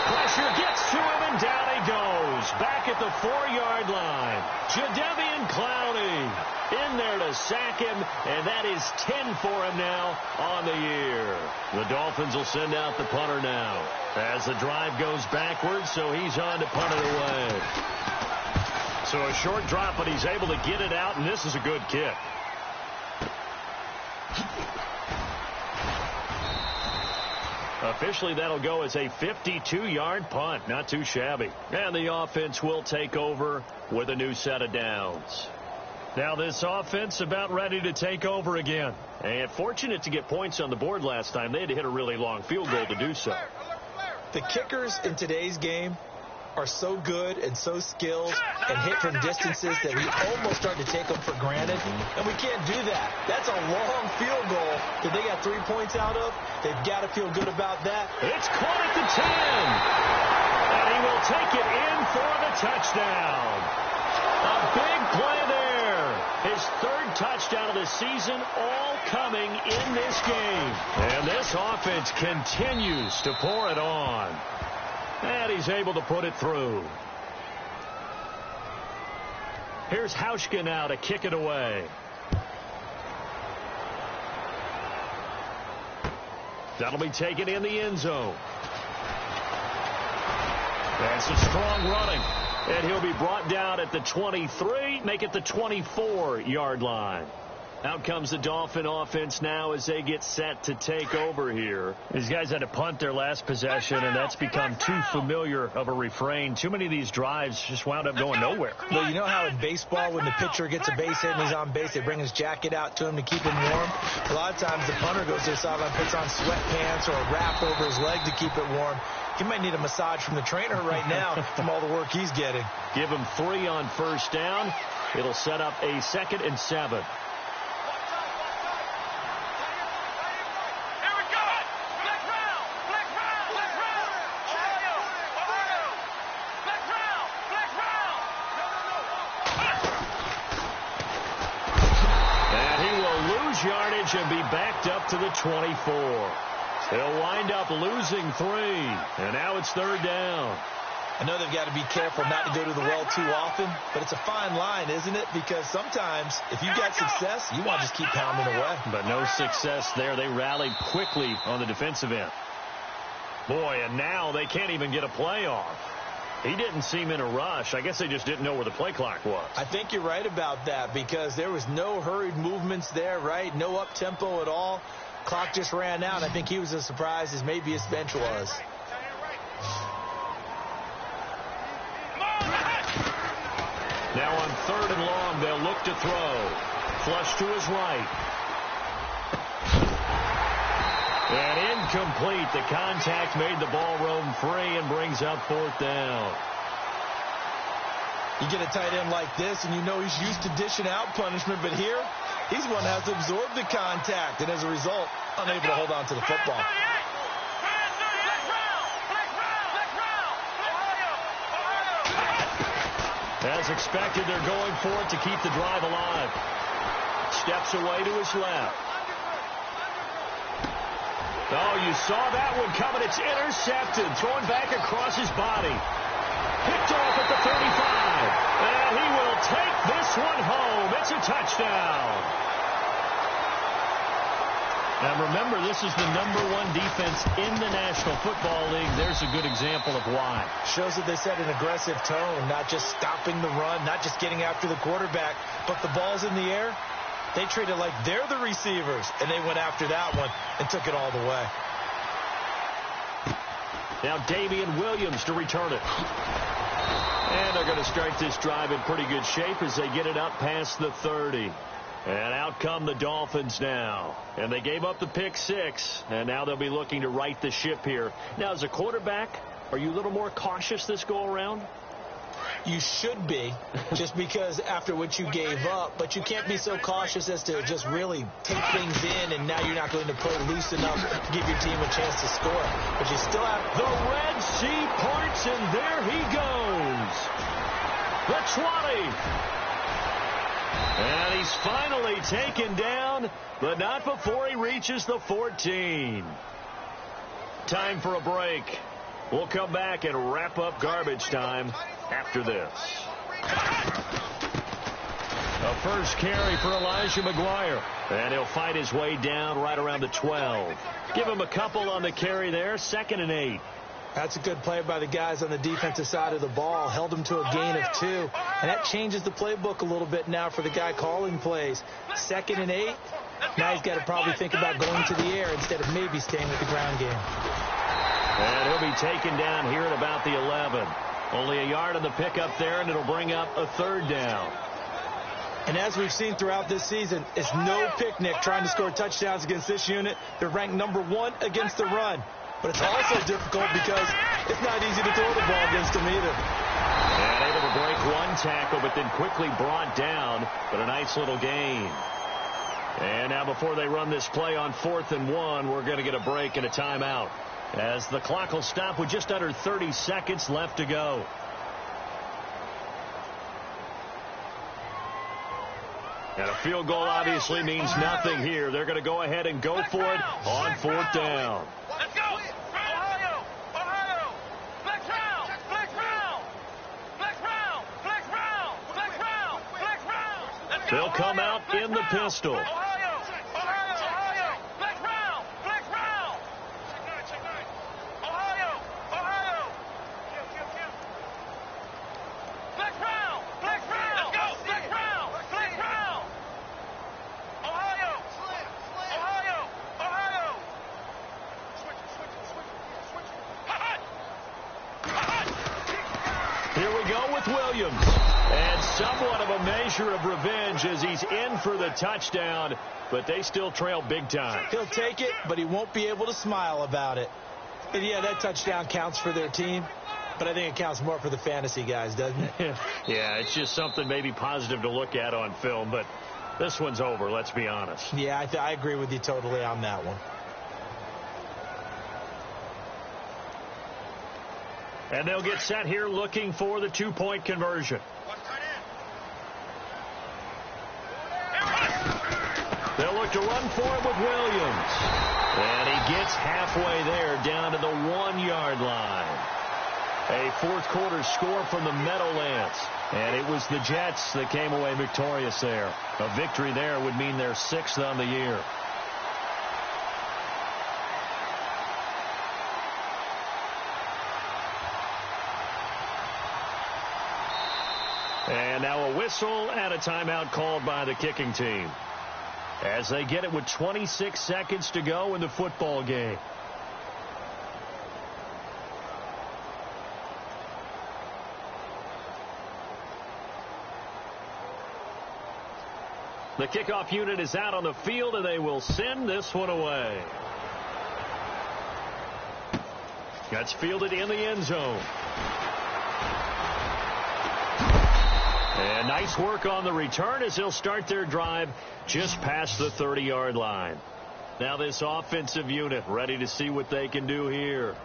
Pressure gets to him, and down he goes. Back at the 4-yard line. Jadeveon Clowney in there to sack him, and that is 10 for him now on the year. The Dolphins will send out the punter now as the drive goes backwards, so he's on to punt it away. So a short drop, but he's able to get it out, and this is a good kick. Officially, that'll go as a 52-yard punt. Not too shabby. And the offense will take over with a new set of downs. Now this offense about ready to take over again. And fortunate to get points on the board last time. They had to hit a really long field goal to do so. The kickers in today's game are so good and so skilled and hit from distances that we almost start to take them for granted. And we can't do that. That's a long field goal that they got 3 points out of. They've got to feel good about that. It's caught at the 10. And he will take it in for the touchdown. A big play there. His third touchdown of the season, all coming in this game. And this offense continues to pour it on. And he's able to put it through. Here's Hauschka now to kick it away. That'll be taken in the end zone. That's a strong running. And he'll be brought down at the 23, make it the 24-yard line. Out comes the Dolphin offense now as they get set to take over here. These guys had to punt their last possession, and that's become too familiar of a refrain. Too many of these drives just wound up going nowhere. Well, you know how in baseball when the pitcher gets a base hit and he's on base, they bring his jacket out to him to keep him warm? A lot of times the punter goes to the sideline, puts on sweatpants or a wrap over his leg to keep it warm. He might need a massage from the trainer right now from all the work he's getting. Give him 3 on first down. It'll set up a 2nd and 7. Yardage and be backed up to the 24. He'll wind up losing 3. And now it's 3rd down. I know they've got to be careful not to go to the well too often, but it's a fine line, isn't it? Because sometimes if you got success, you want to just keep pounding away. But no success there. They rallied quickly on the defensive end. Boy, and now they can't even get a play off. He didn't seem in a rush. I guess they just didn't know where the play clock was. I think you're right about that because there was no hurried movements there, right? No up-tempo at all. Clock just ran out. I think he was as surprised as maybe his bench was. Now on 3rd and long, they'll look to throw. Flush to his right. And incomplete. The contact made the ball roam free and brings up 4th down. You get a tight end like this, and you know he's used to dishing out punishment, but here, he's one that has to absorb the contact, and as a result, unable to hold on to the football. As expected, they're going for it to keep the drive alive. Steps away to his left. Oh, you saw that one coming. It's intercepted. Thrown back across his body. Picked off at the 35. And he will take this one home. It's a touchdown. And remember, this is the #1 defense in the National Football League. There's a good example of why. Shows that they set an aggressive tone, not just stopping the run, not just getting after the quarterback, but the ball's in the air. They treat it like they're the receivers, and they went after that one and took it all the way. Now Damian Williams to return it. And they're going to start this drive in pretty good shape as they get it up past the 30. And out come the Dolphins now. And they gave up the pick 6, and now they'll be looking to right the ship here. Now, as a quarterback, are you a little more cautious this go-around? You should be, just because after what you gave up, but you can't be so cautious as to just really take things in, and now you're not going to play loose enough to give your team a chance to score. But you still have the Red Sea parts, and there he goes. The 20. And he's finally taken down, but not before he reaches the 14. Time for a break. We'll come back and wrap up garbage time after this. A first carry for Elijah McGuire. And he'll fight his way down right around the 12. Give him a couple on the carry there. 2nd and 8. That's a good play by the guys on the defensive side of the ball. Held him to a gain of 2. And that changes the playbook a little bit now for the guy calling plays. 2nd and 8. Now he's got to probably think about going to the air instead of maybe staying with the ground game. And he'll be taken down here at about the 11. Only a yard on the pickup there, and it'll bring up a 3rd down. And as we've seen throughout this season, it's no picnic trying to score touchdowns against this unit. They're ranked number 1 against the run. But it's also difficult because it's not easy to throw the ball against them either. And able to break one tackle, but then quickly brought down. But a nice little gain. And now before they run this play on 4th and 1, we're going to get a break and a timeout, as the clock will stop with just under 30 seconds left to go. And a field goal obviously means nothing here. They're going to go ahead and go for it on 4th down. Let's go! Ohio! Ohio! Flex round! Flex round! Flex round! Flex round! Flex round! Flex round! Let's go! They'll come out in the pistol. Ohio! Ohio! Ohio! Flex round! Flex round! Check 9. Ohio! Ohio! Flex round! Flex round! Let's go! Flex round! Flex round! Ohio! Ohio! Ohio! Here we go with Williams. And somewhat of a measure of revenge as he's in for the touchdown, but they still trail big time. He'll take it, but he won't be able to smile about it. And yeah, that touchdown counts for their team, but I think it counts more for the fantasy guys, doesn't it? Yeah, it's just something maybe positive to look at on film, but this one's over, let's be honest. Yeah, I agree with you totally on that one. And they'll get set here looking for the 2-point conversion. They'll look to run for it with Williams. And he gets halfway there down to the 1-yard line. A 4th quarter score from the Meadowlands. And it was the Jets that came away victorious there. A victory there would mean their 6th on the year. And now a whistle and a timeout called by the kicking team, as they get it with 26 seconds to go in the football game. The kickoff unit is out on the field, and they will send this one away. That's fielded in the end zone. And nice work on the return as they'll start their drive just past the 30-yard line. Now this offensive unit ready to see what they can do here.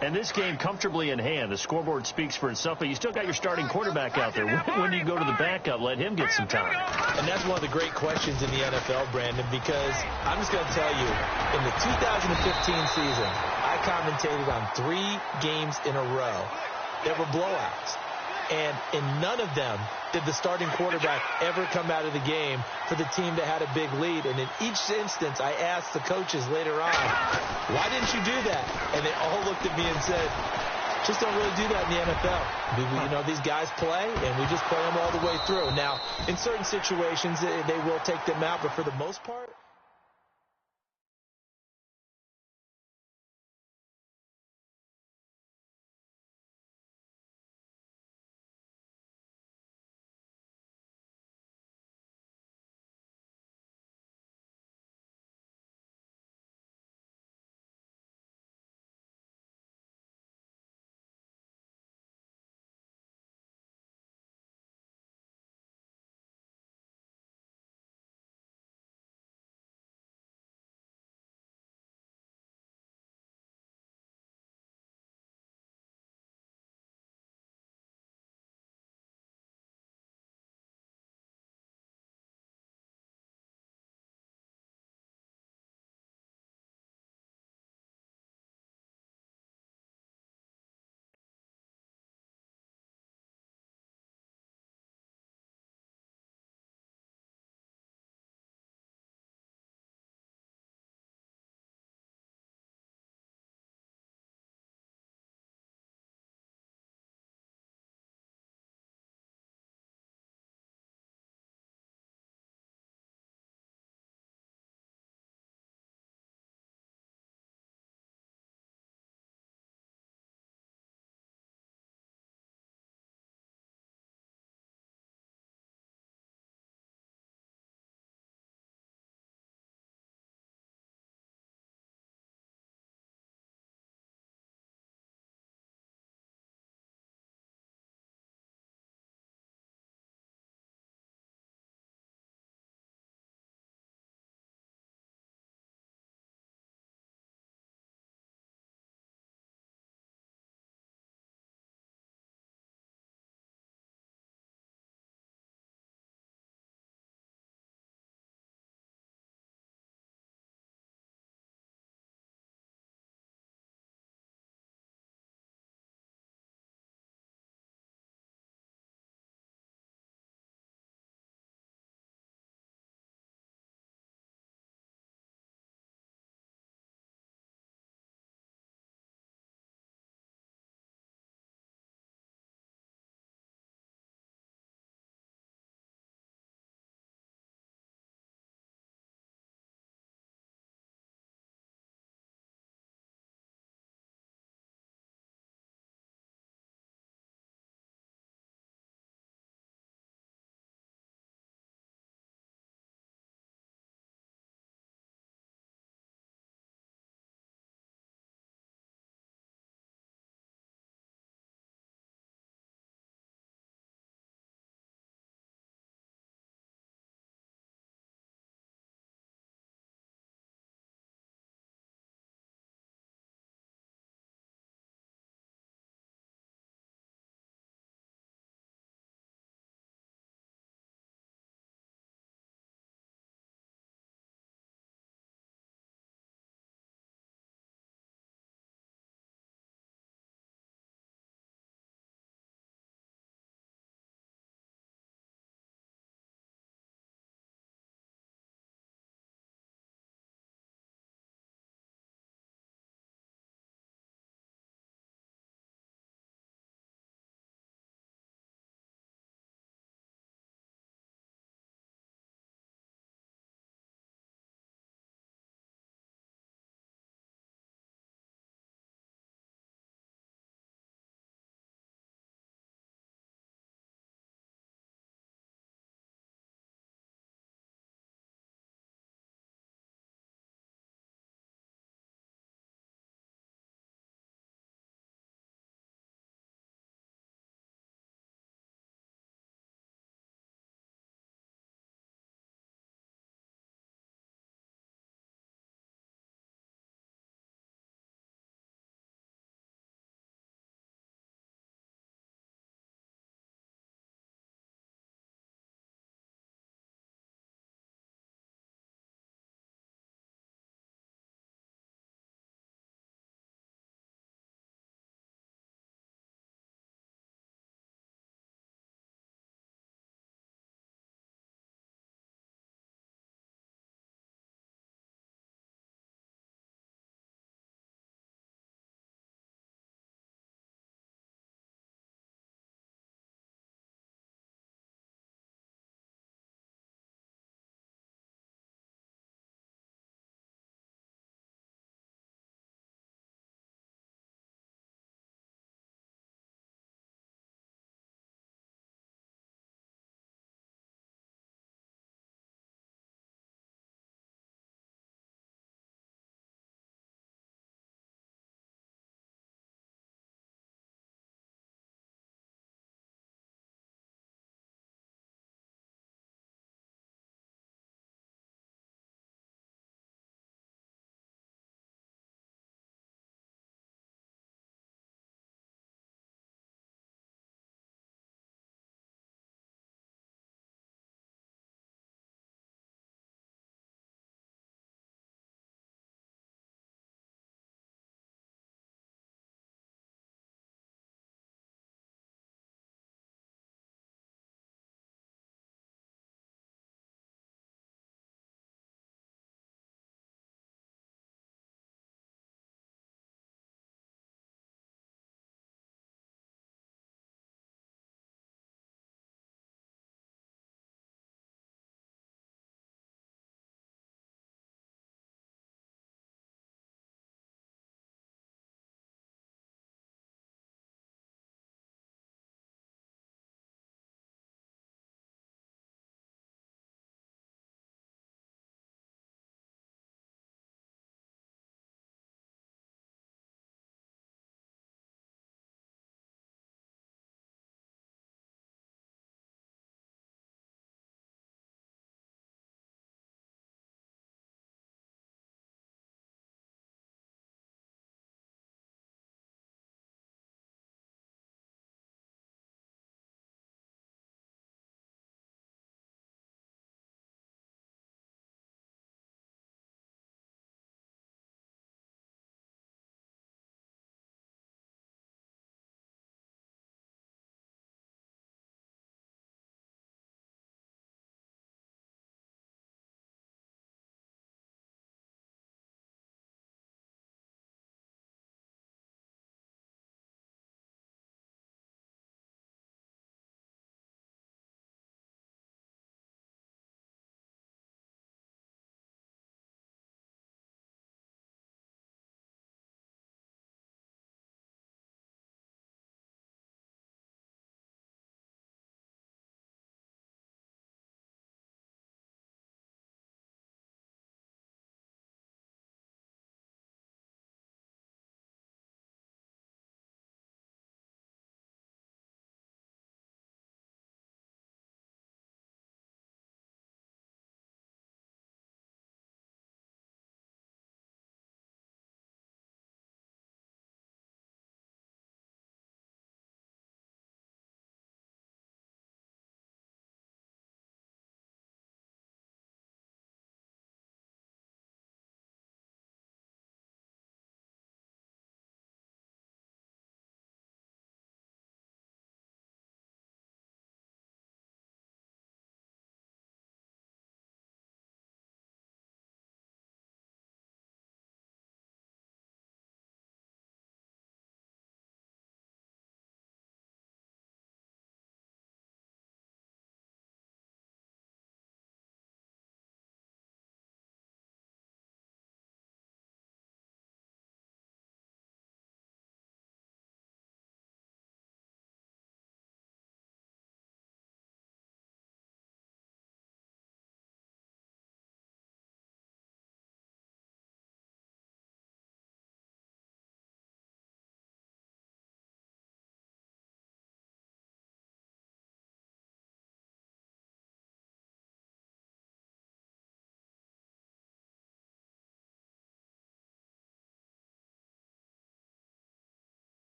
And this game comfortably in hand. The scoreboard speaks for itself, but you still got your starting quarterback out there. When do you go to the backup? Let him get some time. And that's one of the great questions in the NFL, Brandon, because I'm just going to tell you, in the 2015 season, I commentated on 3 games in a row that were blowouts. And in none of them did the starting quarterback ever come out of the game for the team that had a big lead. And in each instance, I asked the coaches later on, why didn't you do that? And they all looked at me and said, just don't really do that in the NFL. You know, these guys play, and we just play them all the way through. Now, in certain situations, they will take them out, but for the most part,